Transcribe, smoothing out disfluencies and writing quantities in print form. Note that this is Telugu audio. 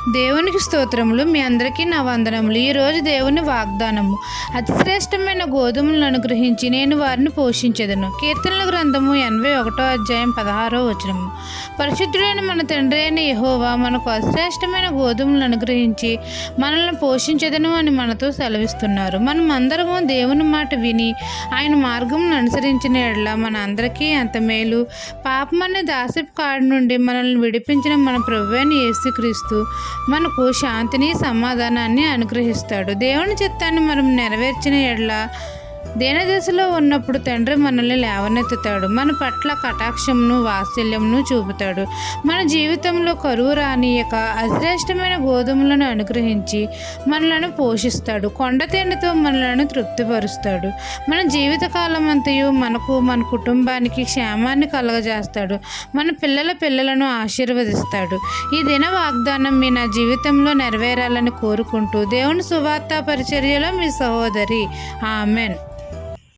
దేవునికి స్తోత్రములు. మీ అందరికీ నా వందనములు. ఈరోజు దేవుని వాగ్దానము. అతి శ్రేష్టమైన గోధుమలను అనుగ్రహించి నేను వారిని పోషించెదను. కీర్తనల గ్రంథము 81 పరిశుద్ధుడైన మన తండ్రి అయిన యెహోవా మనకు అశ్రేష్టమైన గోధుమలను అనుగ్రహించి మనల్ని పోషించెదను అని మనతో సెలవిస్తున్నారు. మనం అందరము దేవుని మాట విని ఆయన మార్గమును అనుసరించిన ఎడల మన అందరికీ అంత మేలు. పాపమనే దాసపు కాడి నుండి మనల్ని విడిపించిన మన ప్రభువైన యేసుక్రీస్తు మనకు శాంతిని సమాధానాన్ని అనుగ్రహిస్తాడు. దేవుని చిత్తాన్ని మనం నెరవేర్చిన ఎడల దేనదశలో ఉన్నప్పుడు తండ్రి మనల్ని లేవనెత్తుతాడు. మన పట్ల కటాక్షమును వాత్సల్యమును చూపుతాడు. మన జీవితంలో కరువు రానియక అశ్రేష్టమైన గోధుమలను అనుగ్రహించి మనలను పోషిస్తాడు. కొండ తేనెతో మనలను తృప్తిపరుస్తాడు. మన జీవితకాలం అంతయు మనకు మన కుటుంబానికి క్షేమాన్ని కలగజేస్తాడు. మన పిల్లలను ఆశీర్వదిస్తాడు. ఈ దిన వాగ్దానం మీ నా జీవితంలో నెరవేరాలని కోరుకుంటూ దేవుని సువార్త పరిచర్యలో మీ సహోదరి. ఆమెన్.